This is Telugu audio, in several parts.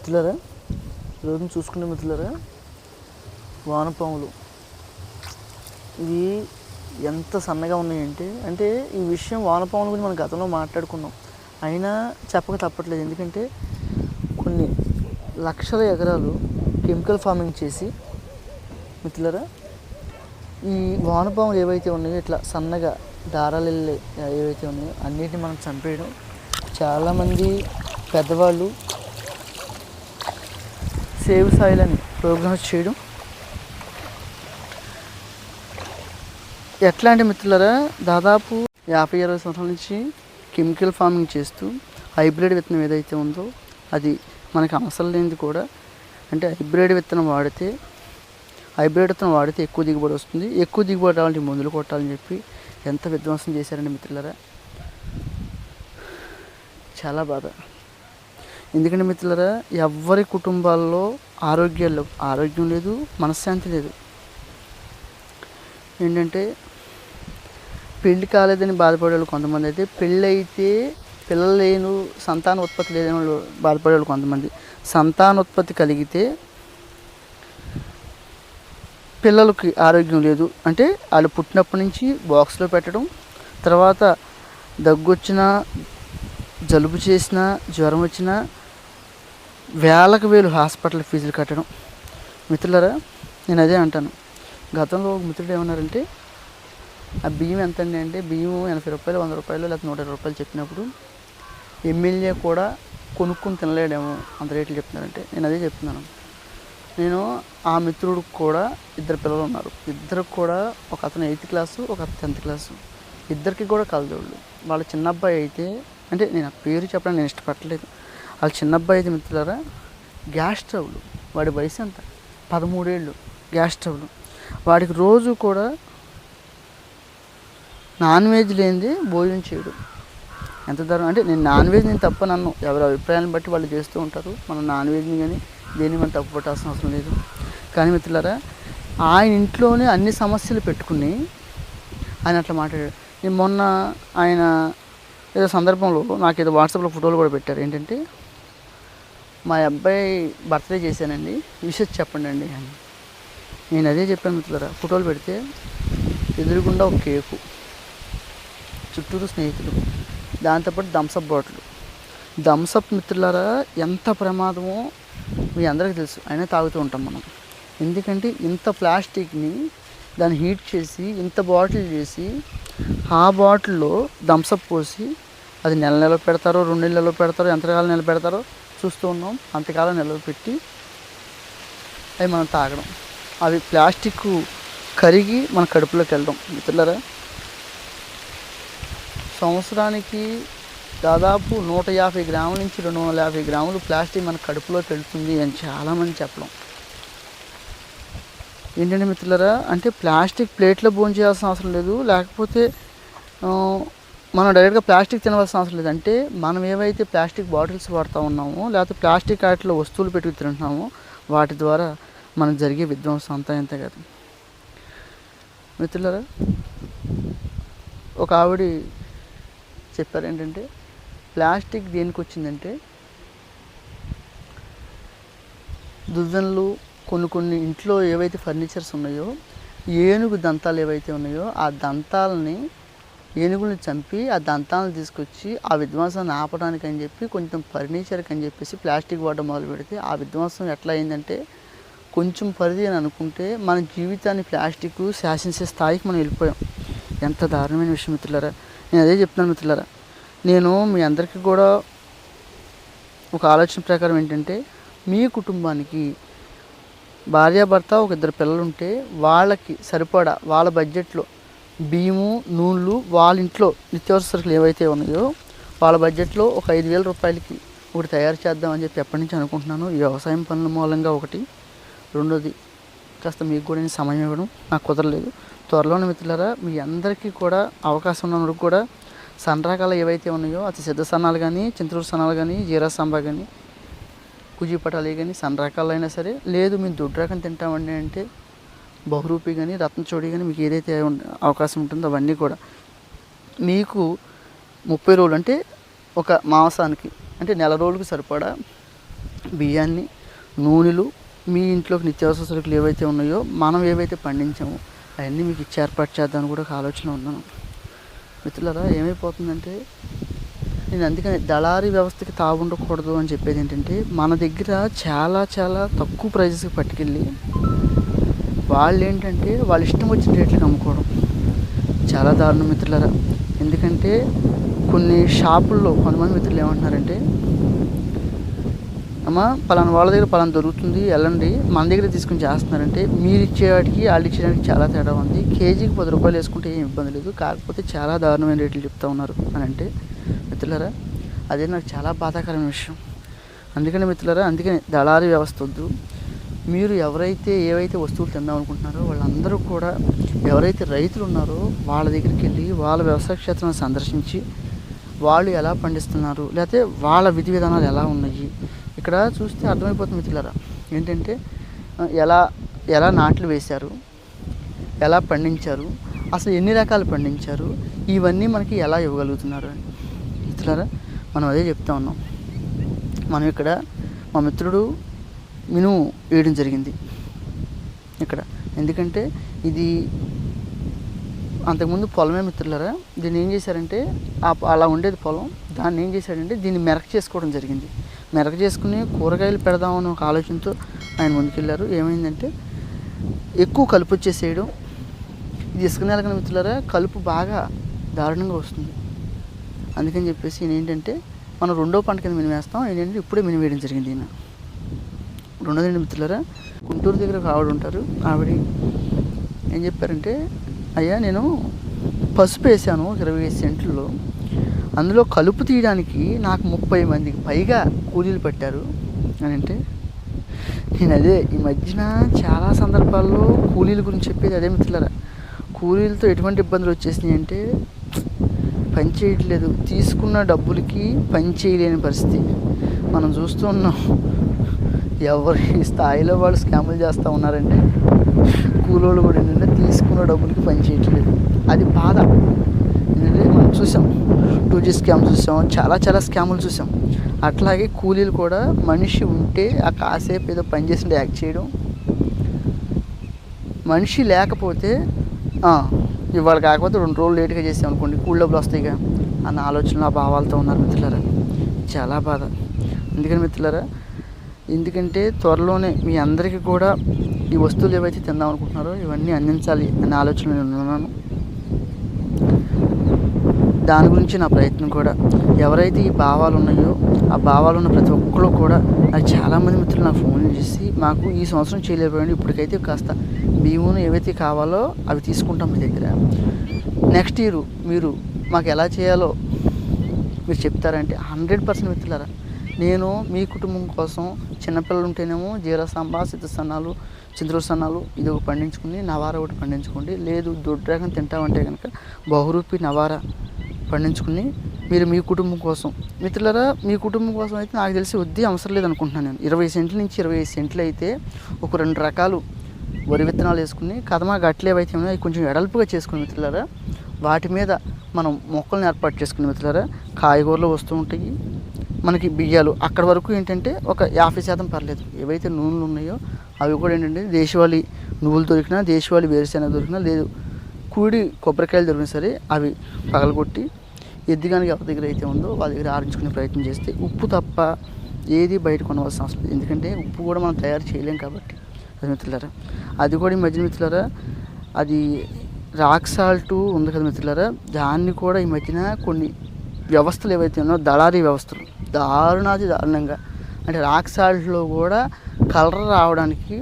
మిత్రులారా, ఈరోజు చూసుకునే మిత్రులారా, వానపాములు ఇవి ఎంత సన్నగా ఉన్నాయంటే ఈ విషయం వానపాముల గురించి మనం గతంలో మాట్లాడుకున్నాం. అయినా చెప్పక తప్పట్లేదు. ఎందుకంటే కొన్ని లక్షల ఎకరాలు కెమికల్ ఫార్మింగ్ చేసి మిత్రులారా, ఈ వానపాములు ఏవైతే ఉన్నాయో ఇట్లా సన్నగా దారాలు వెళ్ళే ఏవైతే ఉన్నాయో అన్నిటిని మనం చంపేయడం, చాలామంది పెద్దవాళ్ళు సేవ్ సాయిల్ అని ప్రోగ్రామ్స్ చేయడం. ఎట్లా అంటే మిత్రులారా, దాదాపు 50-60 సంవత్సరాల నుంచి కెమికల్ ఫార్మింగ్ చేస్తూ హైబ్రిడ్ విత్తనం ఏదైతే ఉందో అది మనకు అవసరం లేనిది కూడా, అంటే హైబ్రిడ్ విత్తనం వాడితే ఎక్కువ దిగుబడి వస్తుంది, ఎక్కువ దిగుబడి రావాలంటే మందులు కొట్టాలని చెప్పి ఎంత విధ్వంసం చేశారండి మిత్రులారా. చాలా బాధ. ఎందుకంటే మిత్రులారా, ఎవరి కుటుంబాల్లో ఆరోగ్యం లేదు, మనశ్శాంతి లేదు. ఏంటంటే పెళ్లి కాలేదని బాధపడేవాళ్ళు కొంతమంది అయితే, పెళ్ళి అయితే పిల్లలు లేని సంతాన ఉత్పత్తి లేదని వాళ్ళు బాధపడేవాళ్ళు కొంతమంది, సంతానోత్పత్తి కలిగితే పిల్లలకి ఆరోగ్యం లేదు అంటే వాళ్ళు పుట్టినప్పటి నుంచి బాక్స్లో పెట్టడం, తర్వాత దగ్గు వచ్చినా, జలుబు చేసినా, జ్వరం వచ్చినా వేలకు వేలు హాస్పిటల్ ఫీజులు కట్టడం. మిత్రులారా, నేను అదే అంటాను. గతంలో ఒక మిత్రుడు ఏమన్నారంటే, ఆ బియ్యం ఎంత అండి అంటే, బియ్యం 80 రూపాయలు, 100 రూపాయలు, లేకపోతే 120 రూపాయలు చెప్పినప్పుడు ఎమ్మెల్యే కూడా కొనుక్కొని తినలేడేమో అంత రేట్లు చెప్తున్నారంటే. నేను అదే చెప్తున్నాను. నేను ఆ మిత్రుడికి కూడా 2 పిల్లలు ఉన్నారు. ఇద్దరికి కూడా, ఒక అతను 8th క్లాసు, ఒక అతను 10th క్లాసు, ఇద్దరికి కూడా కలదోళ్ళు. వాళ్ళ చిన్న అబ్బాయి అయితే, అంటే నేను ఆ పేరు చెప్పడానికి నేను ఇష్టపడలేదు, వాళ్ళ చిన్న అబ్బాయి అయితే మిత్రులారా గ్యాస్ స్టవ్లు, వాడి వయసు ఎంత 13 ఏళ్ళు, గ్యాస్ స్టవ్లు. వాడికి రోజు కూడా నాన్ వెజ్ లేనిది భోజనం చేయడం ఎంత దారుణం అంటే, నేను నాన్ వెజ్ నేను తప్పనన్ను, ఎవరి అభిప్రాయాన్ని బట్టి వాళ్ళు చేస్తూ ఉంటారు. మనం నాన్ వెజ్ని కానీ దేన్ని మనం తప్పు పట్టాల్సిన అవసరం లేదు. కానీ మిత్రులారా, ఆయన ఇంట్లోనే అన్ని సమస్యలు పెట్టుకుని ఆయన అట్లా మాట్లాడాడు. నేను మొన్న ఆయన ఏదో సందర్భంలో నాకు ఏదో వాట్సాప్లో ఫోటోలు కూడా పెట్టారు. ఏంటంటే, మా అబ్బాయి బర్త్డే చేశానండి, విషెస్ చెప్పండి అండి అని. నేను అదే చెప్పాను మిత్రులారా. ఫోటోలు పెడితే ఎదురుగుండా ఒక కేకు, చుట్టూరు స్నేహితులు, దాంతోపాటు థమ్సప్ బాటిల్. థమ్సప్ మిత్రులారా ఎంత ప్రమాదమో మీ అందరికీ తెలుసు, అయినా తాగుతూ ఉంటాం మనం. ఎందుకంటే ఇంత ప్లాస్టిక్ని దాన్ని హీట్ చేసి ఇంత బాటిల్ చేసి ఆ బాటిల్లో థమ్సప్ పోసి అది నెల పెడతారో, 2 నెలలు పెడతారో, ఎంతకాలం నెల పెడతారో చూస్తూ ఉన్నాం. అంతకాలం నిల్వ పెట్టి అవి మనం తాగడం, అవి ప్లాస్టిక్ కరిగి మన కడుపులోకి వెళ్ళడం. మిత్రులారా, సంవత్సరానికి దాదాపు 150 గ్రాముల నుంచి 250 గ్రాములు ప్లాస్టిక్ మన కడుపులోకి వెళ్తుంది అని చాలామంది చెప్పడం. ఏంటంటే మిత్రులారా, అంటే ప్లాస్టిక్ ప్లేట్లో భోజనం చేయాల్సిన అవసరం లేదు, లేకపోతే మనం డైరెక్ట్గా ప్లాస్టిక్ తినవలసిన అవసరం లేదు. అంటే మనం ఏవైతే ప్లాస్టిక్ బాటిల్స్ వాడుతూ ఉన్నామో, లేకపోతే ప్లాస్టిక్ వాటిలో వస్తువులు పెట్టుకు తింటున్నామో, వాటి ద్వారా మనకు జరిగే విధ్వంసం అంతా ఎంత కాదు. మిత్రులారా, ఒక ఆవిడ చెప్పారు ఏంటంటే, ప్లాస్టిక్ దేనికి వచ్చిందంటే, దువ్వెనలు, కొన్ని ఇంట్లో ఏవైతే ఫర్నిచర్స్ ఉన్నాయో, ఏనుగు దంతాలు ఏవైతే ఉన్నాయో ఆ దంతాలని, ఏనుగుల్ని చంపి ఆ దంతాలను తీసుకొచ్చి ఆ విధ్వంసాన్ని ఆపడానికి అని చెప్పి, కొంచెం ఫర్నిచర్కి అని చెప్పేసి ప్లాస్టిక్ వాడడం మొదలు పెడితే ఆ విధ్వంసం ఎట్లా అయిందంటే, కొంచెం పరిధి అని అనుకుంటే మన జీవితాన్ని ప్లాస్టిక్ శాసించే స్థాయికి మనం వెళ్ళిపోయాం. ఎంత దారుణమైన విషయం మిత్రులారా. నేను అదే చెప్తున్నాను మిత్రులారా. నేను మీ అందరికీ కూడా ఒక ఆలోచన ప్రకారం ఏంటంటే, మీ కుటుంబానికి భార్యాభర్త, ఒక 2 పిల్లలు ఉంటే వాళ్ళకి సరిపడా వాళ్ళ బడ్జెట్లో బియ్యము, నూనెలు, వాళ్ళ ఇంట్లో నిత్యావసర సరుకులు ఏవైతే ఉన్నాయో వాళ్ళ బడ్జెట్లో ఒక 5,000 రూపాయలకి ఒకటి తయారు చేద్దామని చెప్పి ఎప్పటి నుంచి అనుకుంటున్నాను. ఈ వ్యవసాయం పనుల మూలంగా ఒకటి, రెండోది కాస్త మీకు కూడా నేను సమయం ఇవ్వడం నాకు కుదరలేదు. త్వరలోనే మిత్రులారా, మీ అందరికీ కూడా అవకాశం ఉన్నప్పుడు కూడా సన్న రకాలు ఏవైతే ఉన్నాయో, అది సిద్ధ సన్నాలు కానీ, చింతూరు సన్నాలు కానీ, జీరా సాంబా కానీ, కుజీ పటాలి కానీ, సన్న రకాలు అయినా సరే, లేదు మేము దొడ్డు రకం తింటామండి అంటే బహురూపి కానీ, రత్నచోడి కానీ, మీకు ఏదైతే అవకాశం ఉంటుందో అవన్నీ కూడా మీకు 30 రోజులు అంటే ఒక మాంసానికి అంటే నెల రోజులకు సరిపడా బియ్యాన్ని, నూనెలు, మీ ఇంట్లోకి నిత్యావసర సరుకులు ఏవైతే ఉన్నాయో మనం ఏవైతే పండించామో అవన్నీ మీకు ఇచ్చి ఏర్పాటు చేద్దామని కూడా ఒక ఆలోచన ఉన్నాను. మిత్రులారా, ఏమైపోతుందంటే నేను అందుకని దళారీ వ్యవస్థకి తావుండకూడదు అని చెప్పేది ఏంటంటే, మన దగ్గర చాలా చాలా తక్కువ ప్రైజెస్కి పట్టుకెళ్ళి వాళ్ళు ఏంటంటే వాళ్ళ ఇష్టం వచ్చిన రేట్లకు అమ్ముకోవడం చాలా దారుణం మిత్రులారా. ఎందుకంటే కొన్ని షాపుల్లో కొంతమంది మిత్రులు ఏమంటున్నారంటే, అమ్మ పలానా వాళ్ళ దగ్గర పలానా దొరుకుతుంది వెళ్ళండి, మన దగ్గర తీసుకుని చేస్తున్నారంటే మీరు ఇచ్చేవాడికి వాళ్ళు ఇచ్చేవాడికి చాలా తేడా ఉంది, కేజీకి 10 రూపాయలు వేసుకుంటే ఏం ఇబ్బంది లేదు, కాకపోతే చాలా దారుణమైన రేట్లు చెప్తూ ఉన్నారు అని అంటే మిత్రులారా, అదే నాకు చాలా బాధాకరమైన విషయం. అందుకని మిత్రులారా, అందుకని దళారీ వ్యవస్థ వద్దు. మీరు ఎవరైతే ఏవైతే వస్తువులు తిందాం అనుకుంటున్నారో వాళ్ళందరూ కూడా ఎవరైతే రైతులు ఉన్నారో వాళ్ళ దగ్గరికి వెళ్ళి వాళ్ళ వ్యవసాయ క్షేత్రాన్ని సందర్శించి వాళ్ళు ఎలా పండిస్తున్నారు, లేకపోతే వాళ్ళ విధి విధానాలు ఎలా ఉన్నాయి ఇక్కడ చూస్తే అర్థమైపోతుంది మిత్రులారా. ఏంటంటే ఎలా ఎలా నాట్లు వేశారు, ఎలా పండించారు, అసలు ఎన్ని రకాలు పండించారు, ఇవన్నీ మనకి ఎలా ఇవ్వగలుగుతున్నారు అని మిత్రులారా, మనం అదే చెప్తా ఉన్నాం. మనం ఇక్కడ మా మిత్రుడు మినుము వేయడం జరిగింది ఇక్కడ. ఎందుకంటే ఇది అంతకుముందు పొలమే మిత్రులారా. దీన్ని ఏం చేశారంటే అలా ఉండేది పొలం, దాన్ని ఏం చేశాడంటే దీన్ని మెరక చేసుకోవడం జరిగింది. మెరక చేసుకుని కూరగాయలు పెడదామని ఒక ఆలోచనతో ఆయన ముందుకెళ్ళారు. ఏమైందంటే ఎక్కువ కలుపు వచ్చేసేయడం. ఇది ఇసుక నేల కన్నా మిత్రులారా కలుపు బాగా దారుణంగా వస్తుంది. అందుకని చెప్పేసి ఏంటంటే మనం రెండో పంట కింద మినుము వేస్తాం. ఏంటంటే ఇప్పుడే మినుము వేయడం జరిగింది. ఈయన రెండోదండి మిత్రులారా, గుంటూరు దగ్గర ఒక ఆవిడ ఉంటారు. ఆవిడ ఏం చెప్పారంటే, అయ్యా నేను పసుపు వేసాను 25 సెంట్లలో, అందులో కలుపు తీయడానికి నాకు 30 మందికి పైగా కూలీలు పెట్టారు అని అంటే, నేను అదే ఈ మధ్యన చాలా సందర్భాల్లో కూలీల గురించి చెప్పేది అదే మిత్రులారా. కూలీలతో ఎటువంటి ఇబ్బందులు వచ్చేసినాయి అంటే పని చేయట్లేదు, తీసుకున్న డబ్బులకి పని చేయలేని పరిస్థితి మనం చూస్తూ ఉన్నాం. ఎవరి స్థాయిలో వాళ్ళు స్కాములు చేస్తూ ఉన్నారంటే కూలోళ్ళు కూడా ఏంటంటే తీసుకున్న డబ్బులకి పని చేయట్లేదు. అది బాధ. ఎందుకంటే మనం చూసాం 2G స్కామ్ చూసాం, చాలా చాలా స్కాములు చూసాం. అట్లాగే కూలీలు కూడా మనిషి ఉంటే ఆ కాసేపు ఏదో పని చేసి యాక్ట్ చేయడం, మనిషి లేకపోతే ఇవాళ కాకపోతే 2 రోజులు లేట్గా చేసాం అనుకోండి కూలి డబ్బులు వస్తాయిగా అన్న ఆలోచనలు, ఆ భావాలతో ఉన్నారు మిత్రులారా. చాలా బాధ. అందుకని మిత్రులారా, ఎందుకంటే త్వరలోనే మీ అందరికీ కూడా ఈ వస్తువులు ఏవైతే తిందాం అనుకుంటున్నారో ఇవన్నీ అందించాలి అనే ఆలోచన నేను ఉన్నాను. దాని గురించి నా ప్రయత్నం కూడా. ఎవరైతే ఈ భావాలు ఉన్నాయో ఆ భావాలు ఉన్న ప్రతి ఒక్కరు కూడా, నాకు చాలామంది మిత్రులు నాకు ఫోన్ చేసి మాకు ఈ సంవత్సరం చేయలేకపోయింది, ఇప్పటికైతే కాస్త బియ్యం ఏవైతే కావాలో అవి తీసుకుంటాం మీ దగ్గర, నెక్స్ట్ ఇయర్ మీరు మాకు ఎలా చేయాలో మీరు చెప్తారంటే 100% మిత్రులారా, నేను మీ కుటుంబం కోసం చిన్నపిల్లలు ఉంటేనేమో జీరా సాంబా, సిద్ధసన్నాలు, చింతూరు సన్నాలు ఇది ఒక పండించుకుని నవారా ఒకటి పండించుకోండి, లేదు దొడ్రాగం తింటామంటే కనుక బహురూపి నవారా పండించుకుని మీరు మీ కుటుంబం కోసం మిత్రులారా, మీ కుటుంబం కోసం అయితే నాకు తెలిసి వద్దే అవసరం లేదనుకుంటున్నాను నేను. 20 సెంట్ల నుంచి 25 సెంట్లు అయితే ఒక 2 రకాలు వరి విత్తనాలు వేసుకుని కదమా గట్లు ఏవైతే ఉన్నాయో అవి కొంచెం ఎడల్పుగా చేసుకుని మిత్రులారా, వాటి మీద మనం మొక్కలను ఏర్పాటు చేసుకుని మిత్రులారా, కాయగూరలు వస్తూ ఉంటాయి మనకి, బియ్యాలు అక్కడ వరకు ఏంటంటే ఒక 50% పర్లేదు. ఏవైతే నూనెలు ఉన్నాయో అవి కూడా ఏంటంటే దేశవాళీ నువ్వులు దొరికినా, దేశవాళీ వేరుశెనగ దొరికినా, లేదు కూడి కొబ్బరికాయలు దొరికినా సరే అవి పగలగొట్టి ఎద్దుగానికి ఎవరి దగ్గర అయితే ఉందో వాళ్ళ దగ్గర ఆరించుకునే ప్రయత్నం చేస్తే, ఉప్పు తప్ప ఏది బయట కొనవలసిన అవసరం లేదు. ఎందుకంటే ఉప్పు కూడా మనం తయారు చేయలేం కాబట్టి. అది మిత్రులారా, అది కూడా ఈ మధ్య మిత్రులారా, అది రాక్ సాల్ట్ ఉంది కదా మిత్రులారా, దాన్ని కూడా ఈ మధ్యన కొన్ని వ్యవస్థలు ఏవైతే ఉన్నాయో దళారీ వ్యవస్థలు దారుణంగా, అంటే రాక్ సాల్ట్లో కూడా కలర్ రావడానికి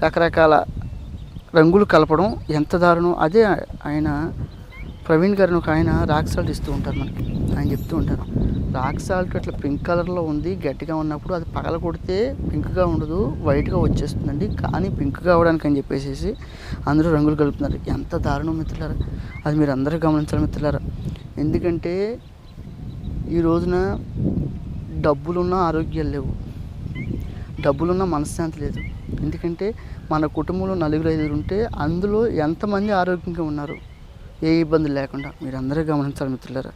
రకరకాల రంగులు కలపడం ఎంత దారుణం. అదే ఆయన ప్రవీణ్ గారిని ఒక ఆయన రాక్ సాల్ట్ ఇస్తూ ఉంటారు మనకి, ఆయన చెప్తూ ఉంటారు రాక్ సాల్ట్ అట్లా పింక్ కలర్లో ఉంది, గట్టిగా ఉన్నప్పుడు అది పగల కొడితే పింక్గా ఉండదు, వైట్గా వచ్చేస్తుందండి, కానీ పింక్గా అవ్వడానికి అని చెప్పేసి అందరూ రంగులు కలుపుతున్నారు. ఎంత దారుణం మిత్రులారా, అది మీరు అందరూ గమనించాలి మిత్రులారా. ఎందుకంటే ఈ రోజున డబ్బులున్నా ఆరోగ్యాలు లేవు, డబ్బులున్న మనశ్శాంతి లేదు. ఎందుకంటే మన కుటుంబంలో 4-5 ఉంటే అందులో ఎంతమంది ఆరోగ్యంగా ఉన్నారు ఏ ఇబ్బంది లేకుండా, మీరు అందరూ గమనించాలి మిత్రులారా.